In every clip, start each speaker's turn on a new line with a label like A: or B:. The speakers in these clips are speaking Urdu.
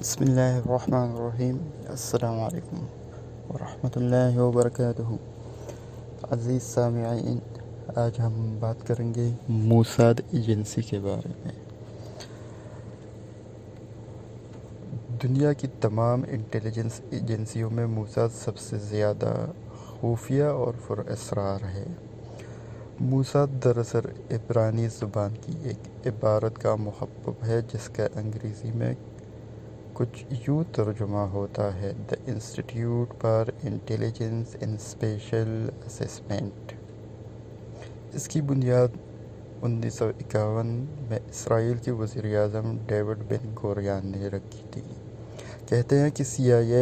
A: بسم اللہ الرحمن الرحیم۔ السلام علیکم ورحمۃ اللہ وبرکاتہ۔ عزیز سامعین، آج ہم بات کریں گے موساد ایجنسی کے بارے میں۔ دنیا کی تمام انٹیلیجنس ایجنسیوں میں موساد سب سے زیادہ خفیہ اور پر اسرار ہے۔ موساد دراصل عبرانی زبان کی ایک عبارت کا محبب ہے جس کا انگریزی میں کچھ یوں ترجمہ ہوتا ہے: the institute for intelligence and special assessment. اس کی بنیاد 1951 میں اسرائیل کے وزیر اعظم ڈیوڈ بن گوریون نے رکھی تھی۔ کہتے ہیں کہ CIA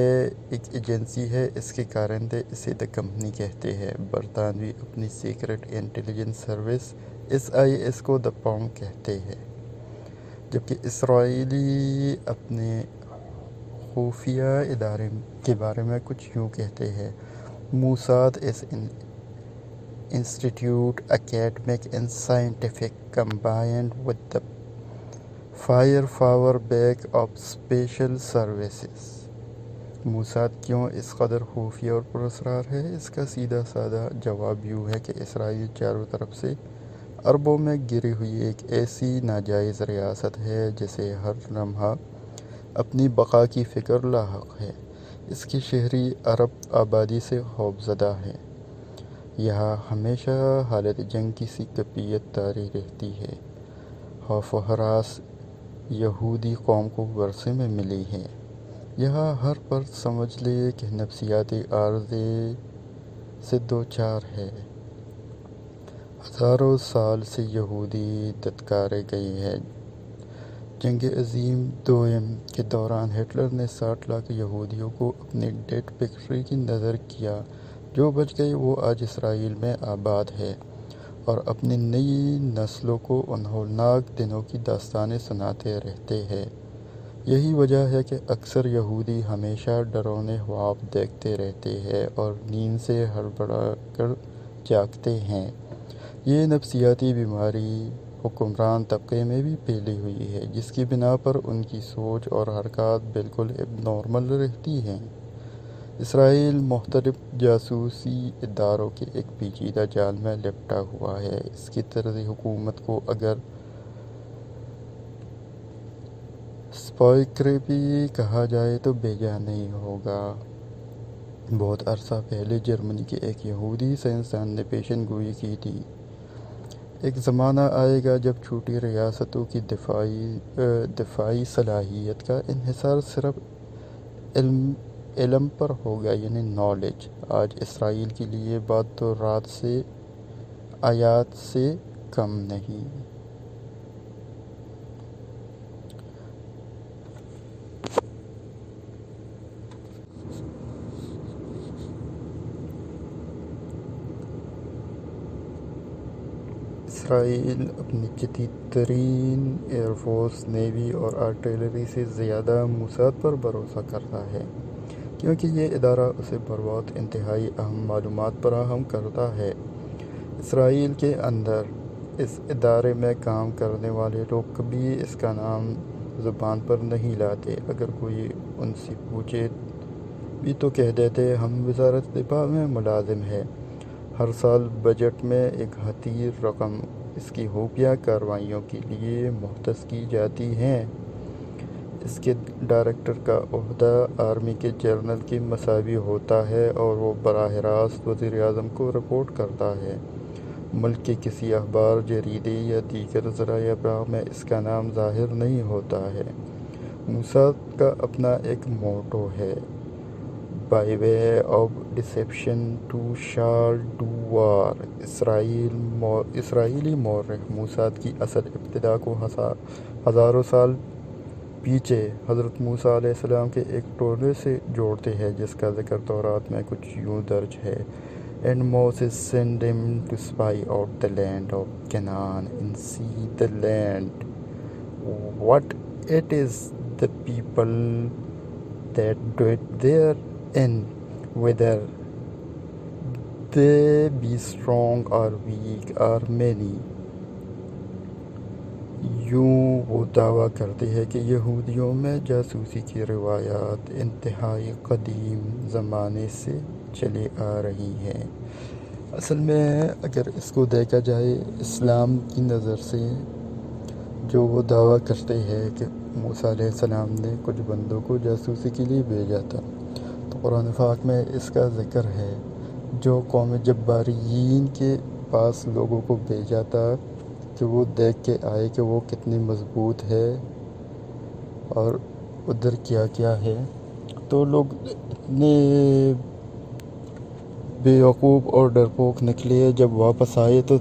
A: ایک ایجنسی ہے، اس کے کارندے اسے دی کمپنی کہتے ہیں۔ برطانوی اپنی سیکرٹ انٹیلیجنس سروس SIS کو دی فارم کہتے ہیں، جبکہ اسرائیلی اپنے خفیہ ادارے کے بارے میں کچھ یوں کہتے ہیں: Mossad is an institute academic and scientific combined with the firepower back of special services۔ Mossad کیوں اس قدر خفیہ اور پراسرار ہے؟ اس کا سیدھا سادہ جواب یوں ہے کہ اسرائیل چاروں طرف سے عربوں میں گھری ہوئی ایک ایسی ناجائز ریاست ہے جسے ہر لمحہ اپنی بقا کی فکر لاحق ہے۔ اس کے شہری عرب آبادی سے خوفزدہ ہیں۔ یہاں ہمیشہ حالت جنگ کی سی کیفیت طاری رہتی ہے۔ خوف و ہراس یہودی قوم کو ورثے میں ملی ہے۔ یہاں ہر فرد سمجھ لے کہ نفسیاتی عارضے سے دوچار ہے۔ ہزاروں سال سے یہودی دھتکارے گئے ہیں۔ جنگ عظیم دوئم کے دوران ہٹلر نے 60 لاکھ یہودیوں کو اپنی ڈیڈ فیکٹری کی نذر کیا۔ جو بچ گئے وہ آج اسرائیل میں آباد ہے اور اپنی نئی نسلوں کو ان ہولناک دنوں کی داستانیں سناتے رہتے ہیں۔ یہی وجہ ہے کہ اکثر یہودی ہمیشہ ڈراؤنے خواب دیکھتے رہتے ہیں اور نیند سے ہڑبڑا کر جاگتے ہیں۔ یہ نفسیاتی بیماری حکمران طبقے میں بھی پھیلی ہوئی ہے، جس کی بنا پر ان کی سوچ اور حرکات بالکل اب نارمل رہتی ہیں۔ اسرائیل مختلف جاسوسی اداروں کے ایک پیچیدہ جال میں لپٹا ہوا ہے۔ اس کی طرز حکومت کو اگر اسپائیکری بھی کہا جائے تو بیجا نہیں ہوگا۔ بہت عرصہ پہلے جرمنی کے ایک یہودی سائنسدان نے پیشن گوئی کی تھی: ایک زمانہ آئے گا جب چھوٹی ریاستوں کی دفاعی صلاحیت کا انحصار صرف علم پر ہوگا، یعنی نالج۔ آج اسرائیل کے لیے بات تو رات سے آیات سے کم نہیں۔ اسرائیل اپنی جدید ترین ایئر فورس، نیوی اور آرٹلری سے زیادہ موساد پر بھروسہ کرتا ہے، کیونکہ یہ ادارہ اسے بر وقت انتہائی اہم معلومات فراہم کرتا ہے۔ اسرائیل کے اندر اس ادارے میں کام کرنے والے لوگ کبھی اس کا نام زبان پر نہیں لاتے۔ اگر کوئی ان سے پوچھے بھی تو کہہ دیتے: ہم وزارت دفاع میں ملازم ہیں۔ ہر سال بجٹ میں ایک حقیر رقم اس کی خفیہ کارروائیوں کے لیے مختص کی جاتی ہے۔ اس کے ڈائریکٹر کا عہدہ آرمی کے جنرل کے مساوی ہوتا ہے اور وہ براہ راست وزیر اعظم کو رپورٹ کرتا ہے۔ ملک کے کسی اخبار، جریدے یا دیگر ذرائع ابلاغ میں اس کا نام ظاہر نہیں ہوتا ہے۔ موساد کا اپنا ایک موٹو ہے: by way of deception to shall do war. اسرائیلی مورخ موساد کی اصل ابتدا کو ہزاروں سال پیچھے حضرت موسیٰ علیہ السلام کے ایک ٹولے سے جوڑتے ہیں، جس کا ذکر تورات میں کچھ یوں درج ہے: "And Moses sent him to spy out the land of Canaan and see the land, what it is, the people that dwell therein, whether they be strong or weak or many." یوں وہ دعویٰ کرتے ہیں کہ یہودیوں میں جاسوسی کی روایات انتہائی قدیم زمانے سے چلی آ رہی ہیں۔ اصل میں اگر اس کو دیکھا جائے اسلام کی نظر سے، جو وہ دعویٰ کرتے ہیں کہ موسیٰ علیہ السلام نے کچھ بندوں کو جاسوسی کے لیے بھیجا تھا، تو قرآن پاک میں اس کا ذکر ہے، جو قوم جباریین کے پاس لوگوں کو بھیجا تھا کہ وہ دیکھ کے آئے کہ وہ کتنی مضبوط ہے اور ادھر کیا کیا ہے۔ تو لوگ اتنے بیوقوف اور ڈرپوک نکلے، جب واپس آئے تو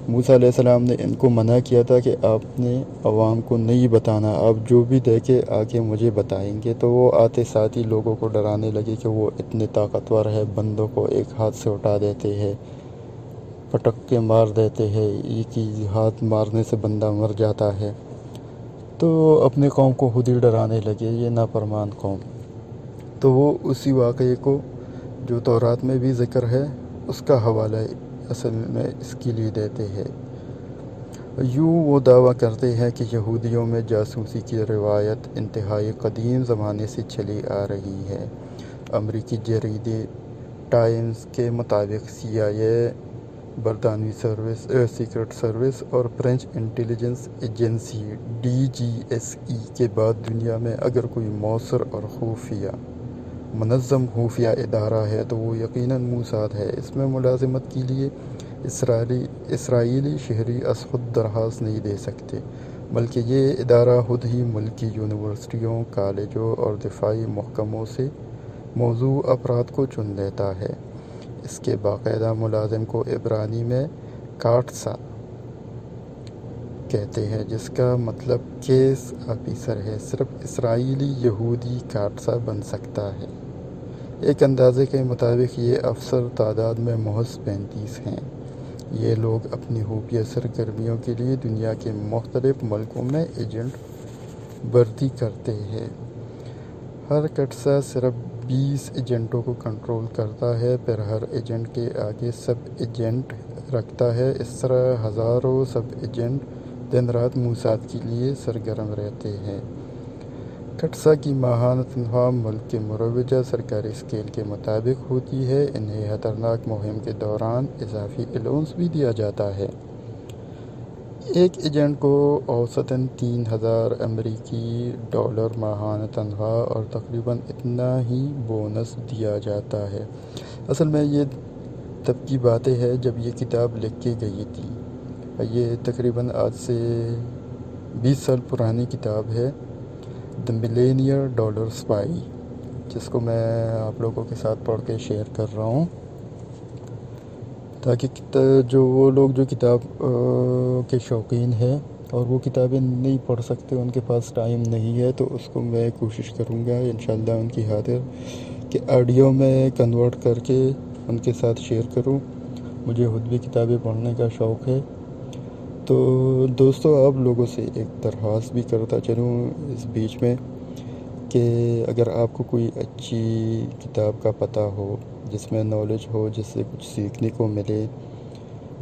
A: موسیٰ علیہ السلام نے ان کو منع کیا تھا کہ آپ نے عوام کو نہیں بتانا، آپ جو بھی دیکھے آگے مجھے بتائیں گے۔ تو وہ آتے ساتھ ہی لوگوں کو ڈرانے لگے کہ وہ اتنے طاقتور ہے، بندوں کو ایک ہاتھ سے اٹھا دیتے ہیں، پٹک کے مار دیتے ہیں، ایک ہی ہاتھ مارنے سے بندہ مر جاتا ہے۔ تو اپنے قوم کو خود ہی ڈرانے لگے، یہ نافرمان قوم۔ تو وہ اسی واقعے کو جو تورات میں بھی ذکر ہے اس کا حوالہ اصل میں اس کے لیے دیتے ہیں۔ یوں وہ دعویٰ کرتے ہیں کہ یہودیوں میں جاسوسی کی روایت انتہائی قدیم زمانے سے چلی آ رہی ہے۔ امریکی جریدے ٹائمز کے مطابق CIA، برطانوی سیکرٹ سروس اور فرینچ انٹیلیجنس ایجنسی DGSE کے بعد دنیا میں اگر کوئی مؤثر اور منظم خفیہ ادارہ ہے تو وہ یقیناً موساد ہے۔ اس میں ملازمت کے لیے اسرائیلی شہری از خود درخواست نہیں دے سکتے، بلکہ یہ ادارہ خود ہی ملکی یونیورسٹیوں، کالجوں اور دفاعی محکموں سے موزوں افراد کو چن لیتا ہے۔ اس کے باقاعدہ ملازم کو عبرانی میں کاٹسا کہتے ہیں، جس کا مطلب کیس آفیسر ہے۔ صرف اسرائیلی یہودی کاٹسا بن سکتا ہے۔ ایک اندازے کے مطابق یہ افسر تعداد میں محض 35 ہیں۔ یہ لوگ اپنی خفیہ سرگرمیوں کے لیے دنیا کے مختلف ملکوں میں ایجنٹ بھرتی کرتے ہیں۔ ہر کٹسا صرف 20 ایجنٹوں کو کنٹرول کرتا ہے، پھر ہر ایجنٹ کے آگے سب ایجنٹ رکھتا ہے۔ اس طرح ہزاروں سب ایجنٹ دن رات موساد کے لیے سرگرم رہتے ہیں۔ کٹسا کی ماہانہ تنخواہ ملک کے مروجہ سرکاری اسکیل کے مطابق ہوتی ہے۔ انہیں خطرناک مہم کے دوران اضافی الاؤنس بھی دیا جاتا ہے۔ ایک ایجنٹ کو اوسطاً $3000 امریکی ماہانہ تنخواہ اور تقریباً اتنا ہی بونس دیا جاتا ہے۔ اصل میں یہ تب کی باتیں ہیں جب یہ کتاب لکھ کے گئی تھی۔ یہ تقریباً آج سے 20 سال پرانی کتاب ہے، دی ملینیئر ڈالر اسپائی، جس کو میں آپ لوگوں کے ساتھ پڑھ کے شیئر کر رہا ہوں، تاکہ جو وہ لوگ جو کتاب کے شوقین ہیں اور وہ کتابیں نہیں پڑھ سکتے، ان کے پاس ٹائم نہیں ہے، تو اس کو میں کوشش کروں گا انشاءاللہ ان کی خاطر کہ آڈیو میں کنورٹ کر کے ان کے ساتھ شیئر کروں۔ مجھے خود بھی کتابیں پڑھنے کا شوق ہے۔ تو دوستو، آپ لوگوں سے ایک درخواست بھی کرتا چلوں اس بیچ میں کہ اگر آپ کو کوئی اچھی کتاب کا پتہ ہو، جس میں نالج ہو، جس سے کچھ سیکھنے کو ملے،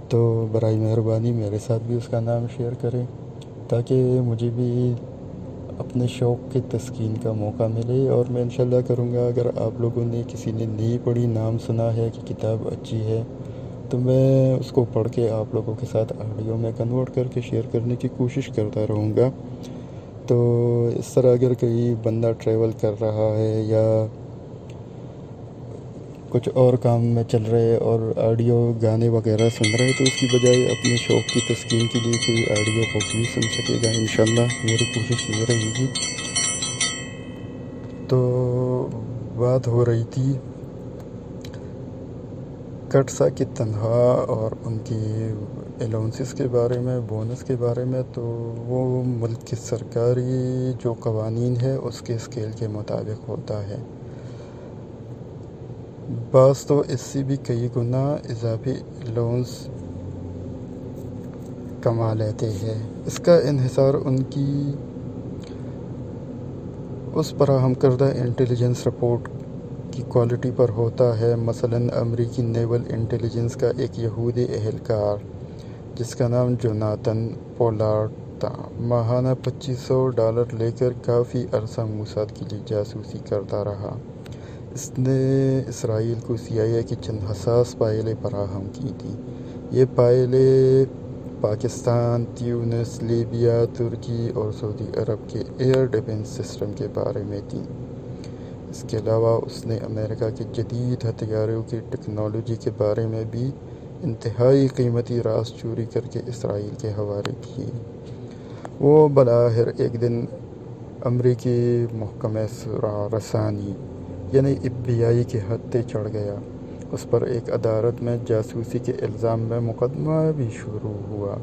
A: تو برائے مہربانی میرے ساتھ بھی اس کا نام شیئر کریں، تاکہ مجھے بھی اپنے شوق کے تسکین کا موقع ملے۔ اور میں انشاءاللہ کروں گا، اگر آپ لوگوں نے کسی نے نہیں پڑھی، نام سنا ہے کہ کتاب اچھی ہے، تو میں اس کو پڑھ کے آپ لوگوں کے ساتھ آڈیو میں کنورٹ کر کے شیئر کرنے کی کوشش کرتا رہوں گا۔ تو اس طرح اگر کوئی بندہ ٹریول کر رہا ہے یا کچھ اور کام میں چل رہے اور آڈیو گانے وغیرہ سن رہے، تو اس کی بجائے اپنے شوق کی تسکین کے لیے کوئی آڈیو بک بھی سن سکے گا انشاءاللہ۔ میری کوشش یہ رہے گی۔ تو بات ہو رہی تھی کٹسا کی تنخواہ اور ان کی الاؤنسز کے بارے میں، بونس کے بارے میں۔ تو وہ ملک کے سرکاری جو قوانین ہے اس کے اسکیل کے مطابق ہوتا ہے۔ بعض تو اس سے بھی کئی گنا اضافی الاؤنس کما لیتے ہیں۔ اس کا انحصار ان کی اس فراہم کردہ انٹیلیجنس رپورٹ کی کوالٹی پر ہوتا ہے۔ مثلاً امریکی نیول انٹیلیجنس کا ایک یہودی اہلکار جس کا نام جوناتhan پولارڈ تھا، ماہانہ $2500 لے کر کافی عرصہ موساد کے لیے جاسوسی کرتا رہا۔ اس نے اسرائیل کو CIA کی چند حساس فائلیں فراہم کی تھیں۔ یہ فائلیں پاکستان، تیونس، لیبیا، ترکی اور سعودی عرب کے ایئر ڈیفنس سسٹم کے بارے میں تھیں۔ اس کے علاوہ اس نے امریکہ کے جدید ہتھیاروں کی ٹیکنالوجی کے بارے میں بھی انتہائی قیمتی راز چوری کر کے اسرائیل کے حوالے کیے۔ وہ بالآخر ایک دن امریکی محکمہ رسانی یعنی FBI کے ہتھے چڑھ گیا۔ اس پر ایک عدالت میں جاسوسی کے الزام میں مقدمہ بھی شروع ہوا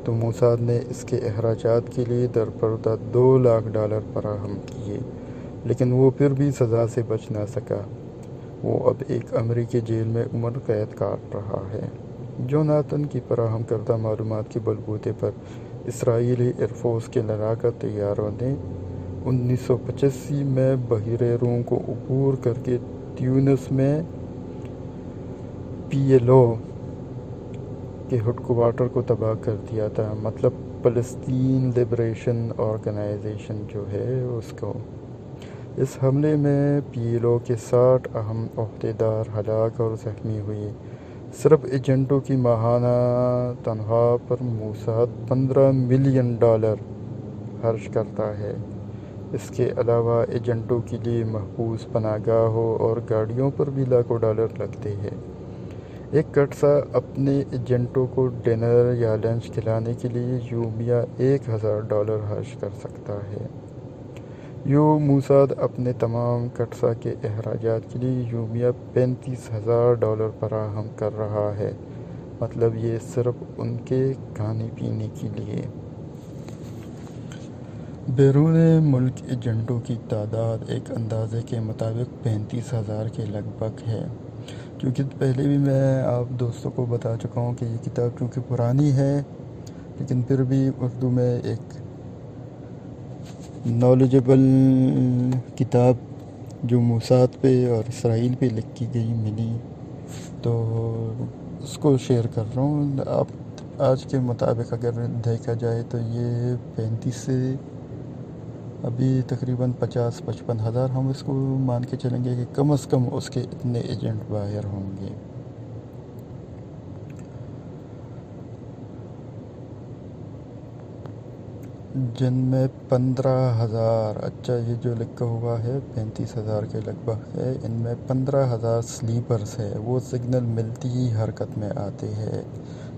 A: تو موساد نے اس کے اخراجات کے لیے درپردہ $2 لاکھ فراہم کیے، لیکن وہ پھر بھی سزا سے بچ نہ سکا۔ وہ اب ایک امریکی جیل میں عمر قید کاٹ رہا ہے۔ جوناتھن کی فراہم کردہ معلومات کے بلبوتے پر اسرائیلی ایئر فورس کے لڑاکا طیاروں نے 1985 میں بحیرہ روم کو عبور کر کے تیونس میں PLO کے ہیڈ کوارٹر کو تباہ کر دیا تھا، مطلب فلسطین لبریشن آرگنائزیشن جو ہے اس کو۔ اس حملے میں PLO کے 60 اہم عہدیدار ہلاک اور زخمی ہوئے۔ صرف ایجنٹوں کی ماہانہ تنخواہ پر موساد $15 ملین خرچ کرتا ہے۔ اس کے علاوہ ایجنٹوں کے لیے محفوظ پناہ گاہوں اور گاڑیوں پر بھی لاکھوں ڈالر لگتے ہیں۔ ایک قرصہ اپنے ایجنٹوں کو ڈنر یا لنچ کھلانے کے لیے یومیہ $1000 خرچ کر سکتا ہے۔ موساد اپنے تمام قرصہ کے اخراجات کے لیے یومیہ $35,000 فراہم کر رہا ہے، مطلب یہ صرف ان کے کھانے پینے کے لیے۔ بیرون ملک ایجنٹوں کی تعداد ایک اندازے کے مطابق 35,000 کے لگ بھگ ہے۔ کیونکہ پہلے بھی میں آپ دوستوں کو بتا چکا ہوں کہ یہ کتاب چونکہ پرانی ہے، لیکن پھر بھی اردو میں ایک نالجبل کتاب جو موساد پہ اور اسرائیل پہ لکھی گئی ملی، تو اس کو شیئر کر رہا ہوں۔ آپ آج کے مطابق اگر دیکھا جائے تو یہ 35 سے ابھی تقریباً 50-55 ہزار ہم اس کو مان کے چلیں گے کہ کم از کم اس کے اتنے ایجنٹ باہر ہوں گے۔ جن میں 15,000 اچھا یہ جو لکھا ہوا ہے 35,000 کے لگ بھگ ہے، ان میں 15,000 سلیپرز ہے، وہ سگنل ملتی ہی حرکت میں آتے ہیں۔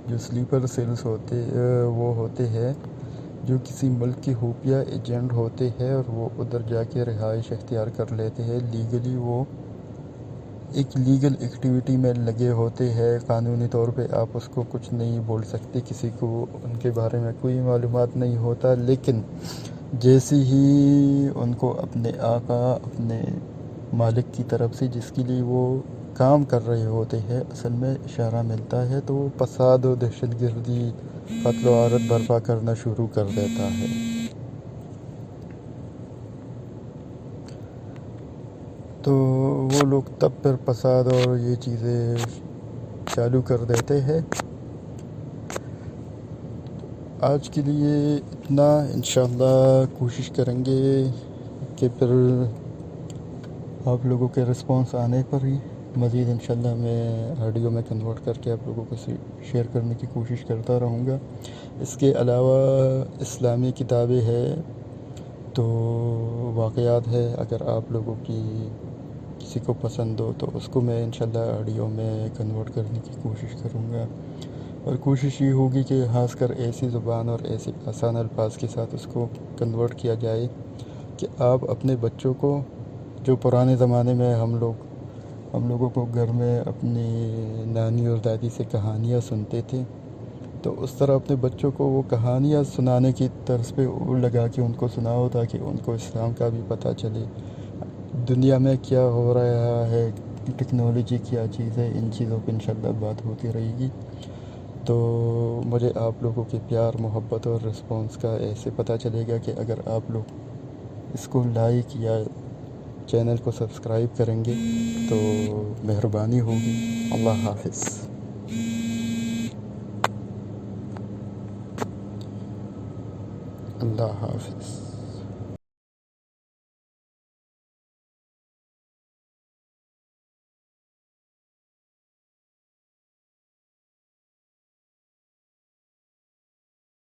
A: جو سلیپر سیلز ہوتے وہ ہوتے ہیں جو کسی ملک کے خفیہ ایجنٹ ہوتے ہیں اور وہ ادھر جا کے رہائش اختیار کر لیتے ہیں۔ لیگلی وہ ایک لیگل ایکٹیویٹی میں لگے ہوتے ہیں، قانونی طور پہ آپ اس کو کچھ نہیں بول سکتے، کسی کو ان کے بارے میں کوئی معلومات نہیں ہوتا، لیکن جیسے ہی ان کو اپنے آقا، اپنے مالک کی طرف سے جس کے لیے وہ کام کر رہے ہوتے ہیں اصل میں اشارہ ملتا ہے تو وہ فساد و دہشت گردی، قتل و غارت برپا کرنا شروع کر دیتا ہے۔ تو وہ لوگ تب پھر فساد اور یہ چیزیں چالو کر دیتے ہیں۔ آج کے لیے اتنا، انشاءاللہ کوشش کریں گے کہ پھر آپ لوگوں کے رسپانس آنے پر ہی مزید انشاءاللہ میں آڈیو میں کنورٹ کر کے آپ لوگوں کو شیئر کرنے کی کوشش کرتا رہوں گا۔ اس کے علاوہ اسلامی کتابیں ہیں تو واقعات ہے، اگر آپ لوگوں کی کسی کو پسند ہو تو اس کو میں انشاءاللہ آڈیو میں کنورٹ کرنے کی کوشش کروں گا، اور کوشش یہ ہوگی کہ خاص کر ایسی زبان اور ایسے آسان الفاظ کے ساتھ اس کو کنورٹ کیا جائے کہ آپ اپنے بچوں کو، جو پرانے زمانے میں ہم لوگوں کو گھر میں اپنی نانی اور دادی سے کہانیاں سنتے تھے، تو اس طرح اپنے بچوں کو وہ کہانیاں سنانے کی طرز پہ لگا کے ان کو سناؤ تاکہ ان کو اسلام کا بھی پتہ چلے، دنیا میں کیا ہو رہا ہے، ٹیکنالوجی کیا چیز ہے، ان چیزوں پہ انشاءاللہ بات ہوتی رہے گی۔ تو مجھے آپ لوگوں کے پیار، محبت اور رسپانس کا ایسے پتہ چلے گا کہ اگر آپ لوگ اس کو لائک یا چینل کو سبسکرائب کریں گے تو مہربانی ہوگی۔ اللہ حافظ۔ اللہ حافظ۔